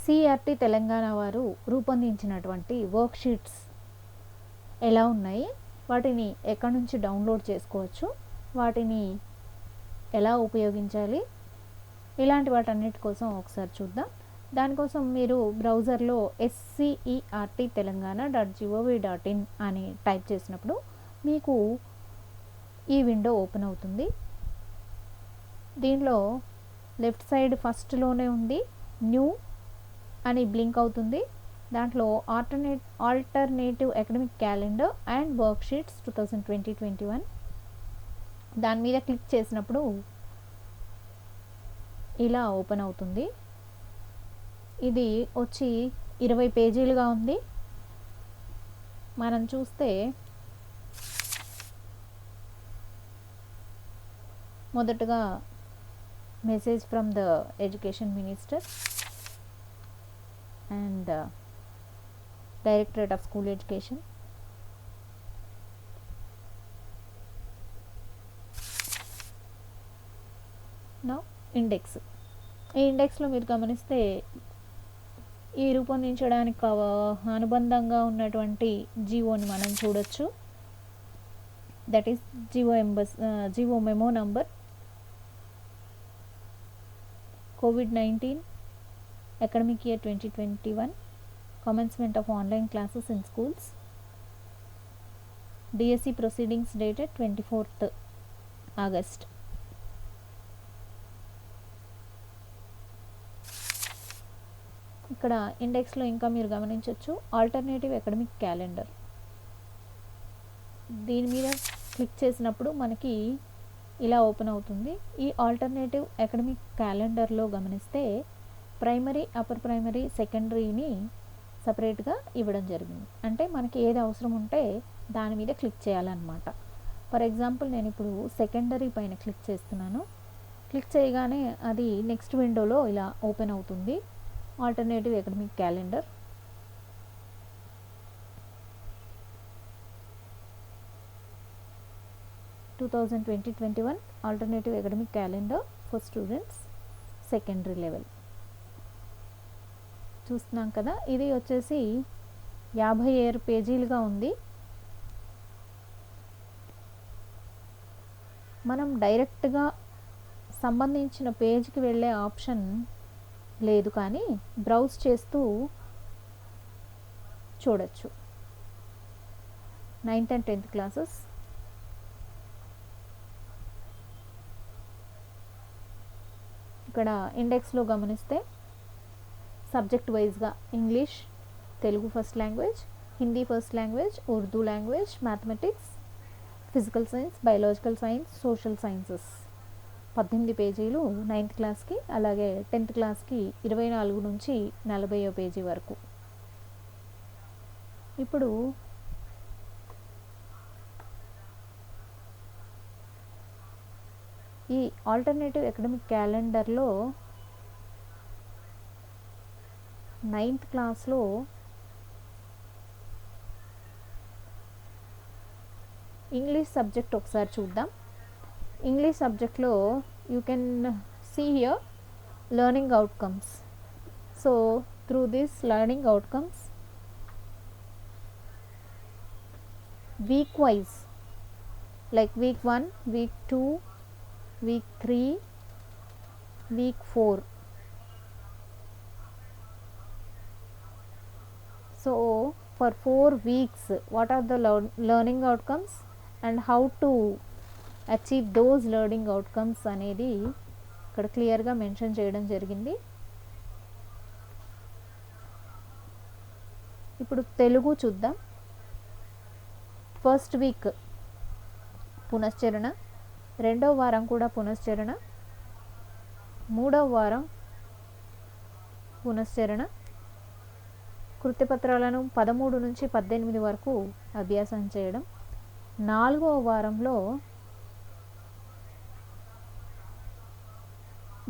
CRT Telangana వారు రూపొందించినటువంటి work sheets ఎలా ఉన్నాయి, వాటిని ఎక్కడి నుంచి డౌన్లోడ్ చేసుకోవచ్చు, వాటిని ఎలా ఉపయోగించాలి, ఇలాంటి వాటన్నిటి కోసం ఒకసారి చూద్దాం. దానికోసం మీరు బ్రౌజర్లో SCERT-telangana.gov.in అని టైప్ చేసినప్పుడు మీకు ఈ విండో ఓపెన్ అవుతుంది. దీనిలో లెఫ్ట్ సైడ్ ఫస్ట్లోనే ఉంది న్యూ అని బ్లింక్ అవుతుంది. దాంట్లో alternative academic calendar and work sheets 2020-21 దాని మీద క్లిక్ చేసినప్పుడు ఇలా ఓపెన్ అవుతుంది. ఇది వచ్చి 20 పేజీలుగా ఉంది. మనం చూస్తే మొదటగా message from the education minister and directorate of school education. Now index. ఈ ఇండెక్స్లో మీరు గమనిస్తే ఈ రూపొందించడానికి అనుబంధంగా ఉన్నటువంటి జియోని మనం చూడొచ్చు. That is GO memo number COVID-19 academic year 2021 commencement of online classes in schools. DSE proceedings dated 24th August. ఇక్కడ ఇండెక్స్లో ఇంకా మీరు గమనించవచ్చు ఆల్టర్నేటివ్ అకాడమిక్ క్యాలెండర్. దీని మీద క్లిక్ చేసినప్పుడు మనకి ఇలా ఓపెన్ అవుతుంది. ఈ ఆల్టర్నేటివ్ అకాడమిక్ క్యాలెండర్లో గమనిస్తే ప్రైమరీ, అప్పర్ ప్రైమరీ, సెకండరీని సపరేట్గా ఇవ్వడం జరిగింది. అంటే మనకి ఏది అవసరం ఉంటే దాని మీద క్లిక్ చేయాలన్నమాట. ఫర్ ఎగ్జాంపుల్ నేను ఇప్పుడు సెకండరీ పైన క్లిక్ చేస్తున్నాను. క్లిక్ చేయగానే అది నెక్స్ట్ విండోలో ఇలా ఓపెన్ అవుతుంది. Alternative academic calendar. (2020-21) alternative academic calendar for students secondary level. చూస్తున్నాం కదా, ఇది వచ్చేసి 57 పేజీలుగా ఉంది. మనం డైరెక్ట్గా సంబంధించిన పేజ్కి వెళ్ళే ఆప్షన్ లేదు, కానీ బ్రౌజ్ చేస్తూ చూడొచ్చు. 9th and 10th classes. ఇక్కడ ఇండెక్స్లో గమనిస్తే సబ్జెక్ట్ వైజ్గా English, Telugu first language, Hindi first language, Urdu language, mathematics, physical science, biological science, social sciences 18 పేజీలు 9th క్లాస్కి, అలాగే 10th క్లాస్కి 24 నుంచి 40వ పేజీ వరకు. ఇప్పుడు ఈ ఆల్టర్నేటివ్ అకాడమిక్ క్యాలెండర్లో 9th క్లాస్లో ఇంగ్లీష్ సబ్జెక్ట్ ఒకసారి చూద్దాం. ఇంగ్లీష్ సబ్జెక్ట్లో you can see here learning outcomes. So through this learning outcomes, week wise, like week 1, week 2, week 3, week 4. So for 4 weeks, what are the learning outcomes and how to achieve those learning outcomes అనేది ఇక్కడ క్లియర్గా mention చేయడం జరిగింది. ఇప్పుడు తెలుగు చూద్దాం. First week పునశ్చరణ, రెండవ వారం కూడా పునశ్చరణ, మూడవ వారం పునశ్చరణ, కృత్యపత్రాలను 13 నుంచి 18 వరకు అభ్యాసం చేయడం, 4వ వారంలో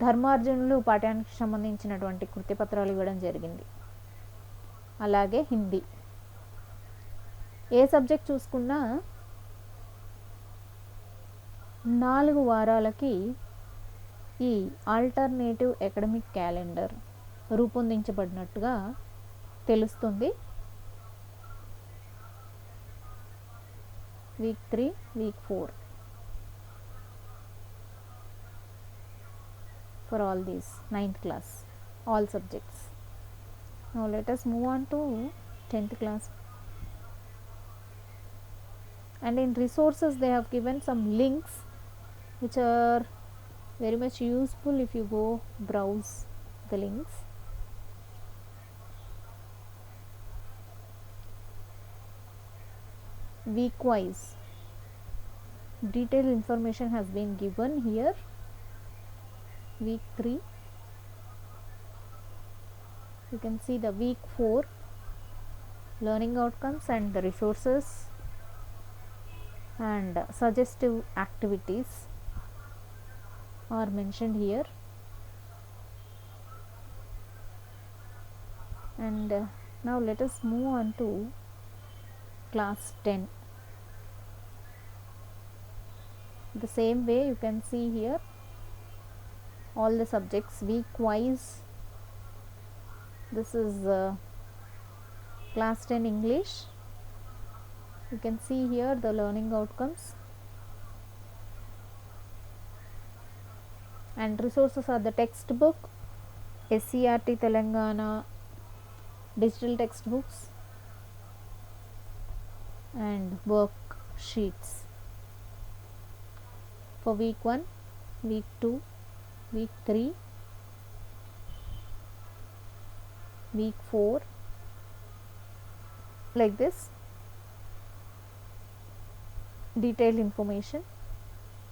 ధర్మార్జునులు పాఠ్యానికి సంబంధించినటువంటి కృత్యపత్రాలు ఇవ్వడం జరిగింది. అలాగే హిందీ. ఏ సబ్జెక్ట్ చూసుకున్నా 4 వారాలకి ఈ ఆల్టర్నేటివ్ అకాడమిక్ క్యాలెండర్ రూపొందించబడినట్టుగా తెలుస్తుంది. week 3, week 4 for all these 9th class, all subjects. Now let us move on to 10th class. And in resources they have given some links which are very much useful if you go browse the links. Week wise detailed information has been given here. Week 3, you can see the week 4 learning outcomes and the resources and suggestive activities are mentioned here. And now let us move on to class 10. The same way you can see here all the subjects week wise. This is class 10 English. You can see here the learning outcomes and resources are the textbook, SCRT Telangana digital textbooks and worksheets for week 1, week 2, week 3, week 4, like this detailed information.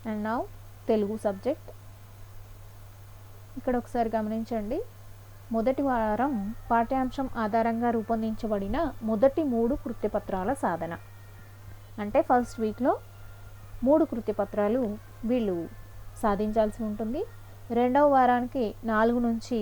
And now Telugu subject. ఇక్కడ ఒకసారి గమనించండి, మొదటి వారం పాఠ్యాంశం ఆధారంగా రూపొందించబడిన మొదటి 3 కృత్యపత్రాల సాధన. అంటే ఫస్ట్ వీక్లో 3 కృత్యపత్రాలు వీళ్ళు సాధించాల్సి ఉంటుంది. రెండవ వారానికి 4 నుంచి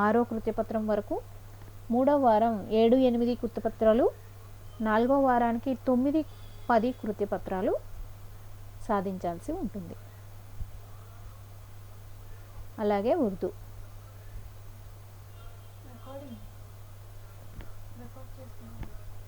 6వ కృత్యపత్రం వరకు, మూడవ వారం 7, 8 కృత్యపత్రాలు, 4వ వారానికి 9, 10 కృత్యపత్రాలు సాధించాల్సి ఉంటుంది. అలాగే Urdu.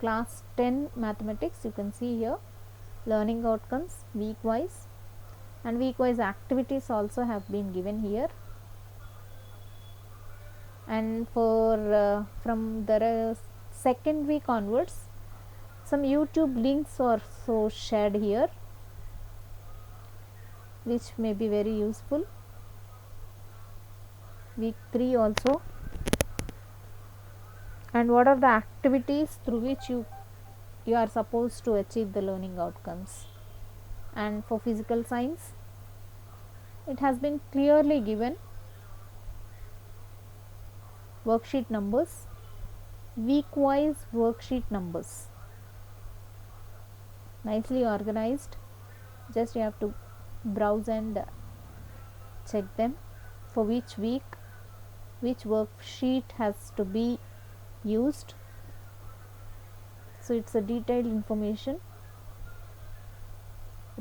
Class 10 mathematics, you can see here learning outcomes week wise and week wise activities also have been given here. And for from the second week onwards some YouTube links are so shared here which may be very useful. Week 3 also. And what are the activities through which you are supposed to achieve the learning outcomes. And for physical science it has been clearly given worksheet numbers, week wise worksheet numbers, nicely organized. Just you have to browse and check them for which week which worksheet has to be used. So it's a detailed information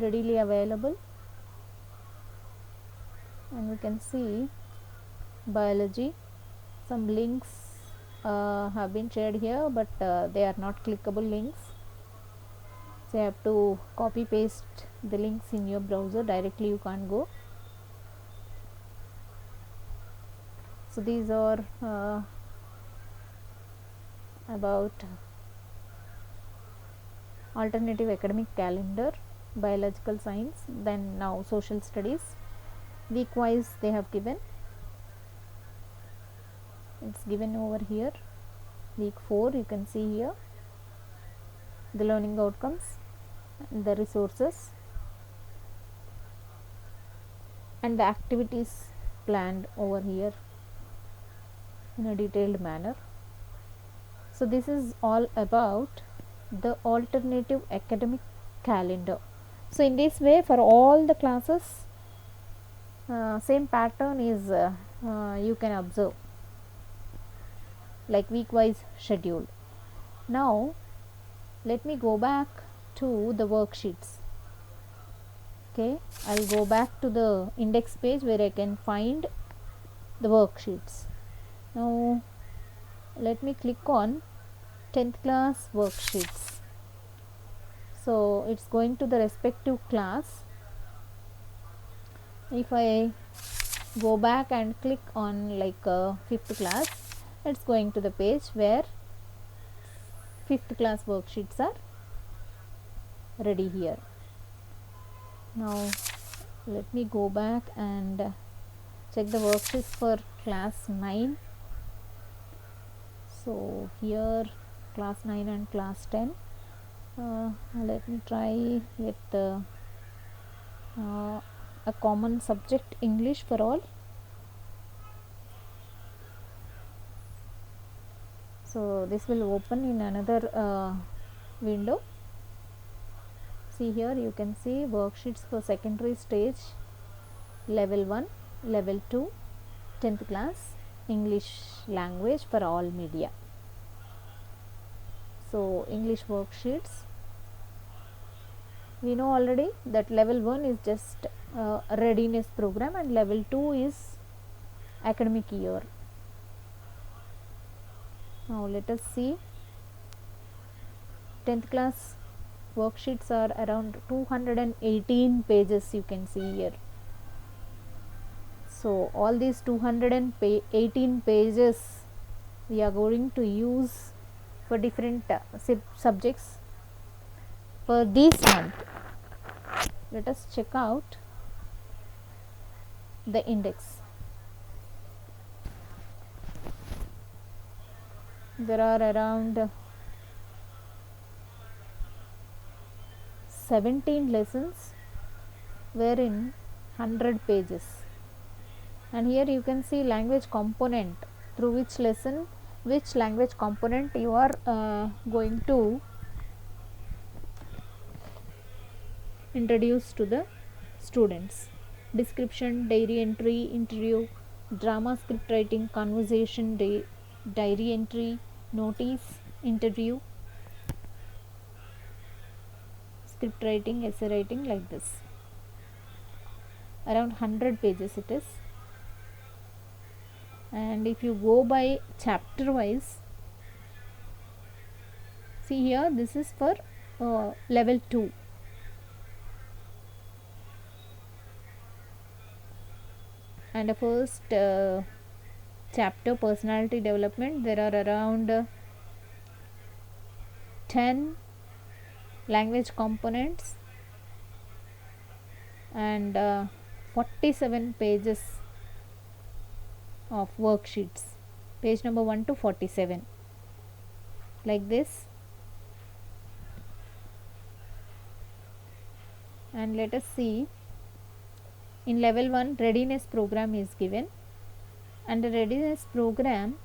readily available. And we can see biology, some links have been shared here, but they are not clickable links, so you have to copy paste the links in your browser. Directly you can't go. So these are about alternative academic calendar, biological science. Then now social studies week wise they have given, it's given over here. Week 4 you can see here the learning outcomes, the resources and the activities planned over here in a detailed manner. So this is all about the alternative academic calendar. So in this way for all the classes same pattern is you can observe, like week wise schedule. Now let me go back to the worksheets. Okay, I'll go back to the index page where I can find the worksheets. Now let me click on 10th class worksheets. So it's going to the respective class. If I go back and click on like 5th class, it's going to the page where 5th class worksheets are ready here. Now let me go back and check the worksheets for class 9. So here class 9 and class 10. Let me try with a common subject, English for all. So this will open in another window. See here, you can see worksheets for secondary stage, level 1, level 2, 10th class, English language for all media. So English worksheets, we know already that level 1 is just a readiness program and level 2 is academic year. Now let us see. 10th class worksheets are around 218 pages, you can see here. So all these 218 pages we are going to use for different subjects for this month. Let us check out the index. There are around 17 lessons wherein 100 pages, and here you can see language component, through which lesson which language component you are going to introduce to the students. Description, diary entry, interview, drama, script writing, conversation, diary entry, notice, interview, script writing, essay writing, like this. Around 100 pages it is. And if you go by chapter wise, see here, this is for level 2. And the first chapter, personality development, there are around 10 language components and 47 pages of worksheets, page number 1 to 47, like this. And let us see, in level 1 readiness program is given, and the readiness program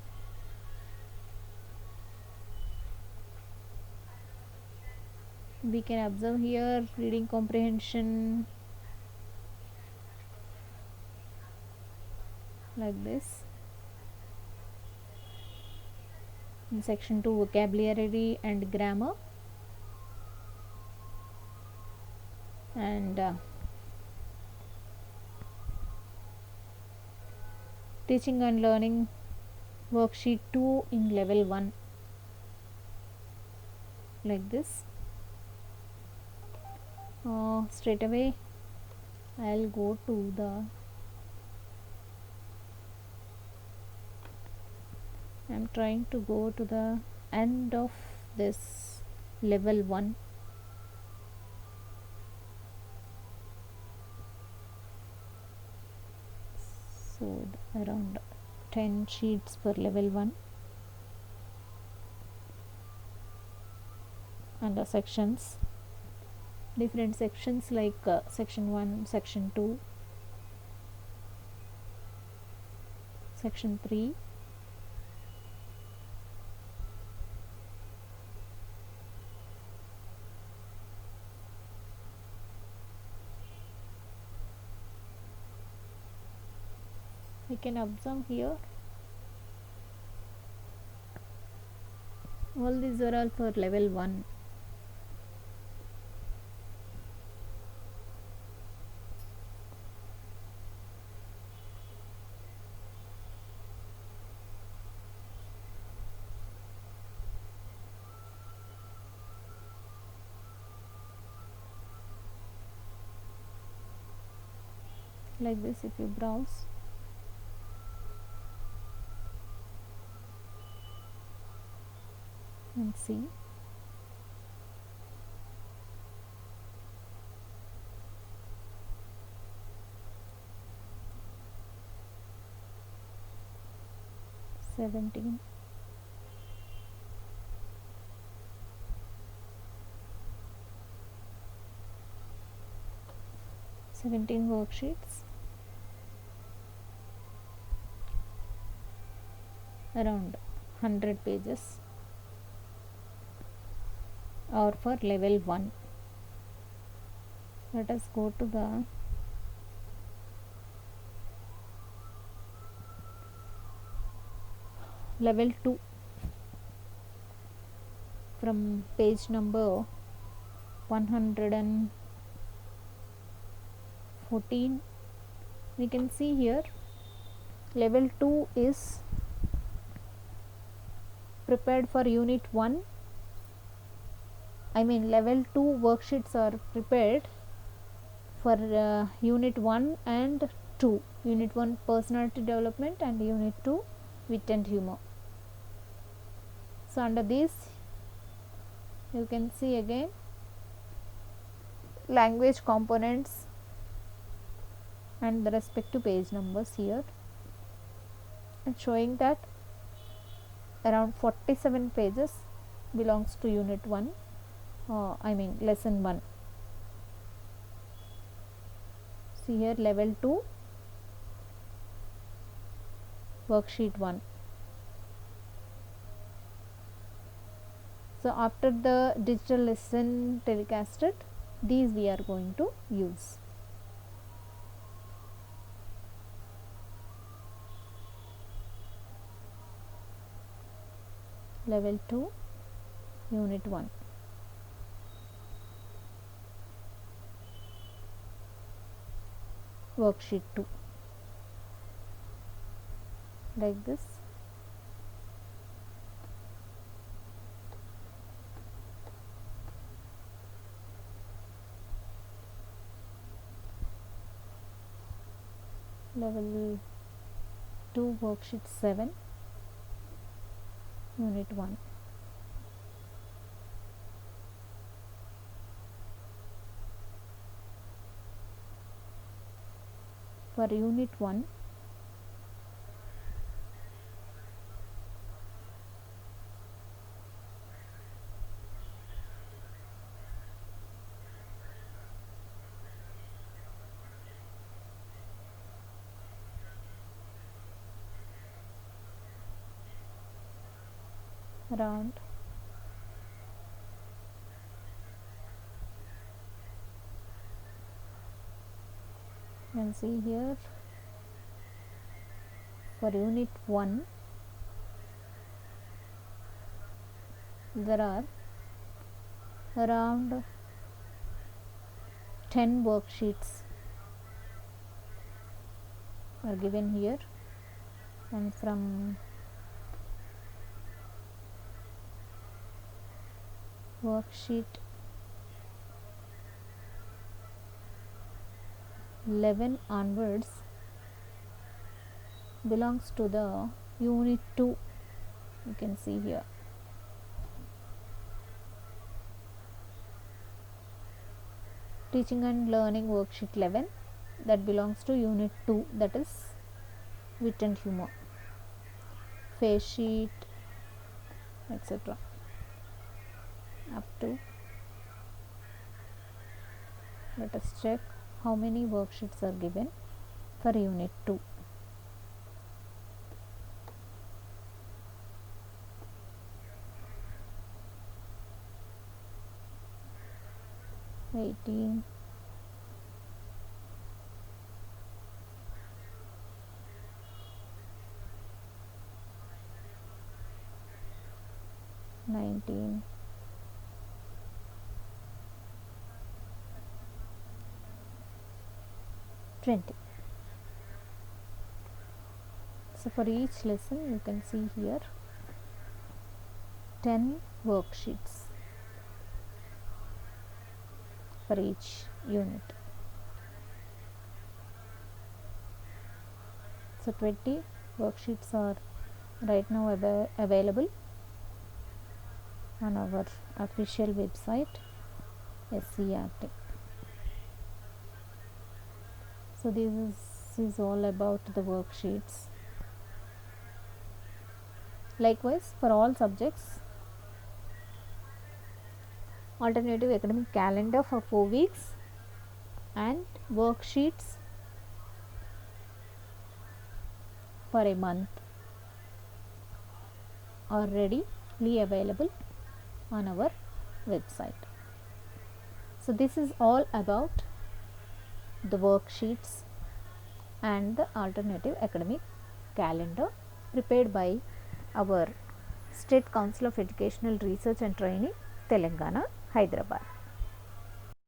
we can observe here, reading comprehension, like this. In section 2 vocabulary and grammar, and teaching and learning worksheet 2 in level 1, like this. Straight away I'll go to the, I'm trying to go to the end of this level 1. So around 10 sheets for level 1, and the sections, different sections like section 1, section 2, section 3, we can observe here. All these are all for level 1. like this. If you browse, and see, (17) worksheets, around 100 pages, or for level 1. Let us go to the level 2 from page number 114. We can see here level 2 is prepared for unit 1. I mean level 2 worksheets are prepared for unit 1 and 2. Unit 1 personality development and unit 2 wit and humor. So under this you can see again language components and the respective page numbers here, and showing that around 47 pages belongs to unit 1, I mean lesson 1. See here level 2 worksheet 1. So after the digital lesson telecasted, these we are going to use. Level 2 unit 1. Worksheet 2, like this. Level 2 worksheet 7 unit 1. For unit 1, around 'and see here for unit 1 there are around 10 worksheets are given here, and from worksheet 11 onwards belongs to the unit 2. You can see here. Teaching and learning worksheet 11, that belongs to unit 2, that is wit and humor. Face sheet, etc. up to, let us check how many worksheets are given for unit 2. (18), 19, 20. So for each lesson you can see here 10 worksheets for each unit. 2020 worksheets are right now available on our official website SCERT. So this is all about the worksheets. Likewise, for all subjects, alternative academic calendar for 4 weeks and worksheets for a month are readily available on our website. So this is all about the worksheets and the alternative academic calendar prepared by our State Council of Educational Research and Training, Telangana, Hyderabad.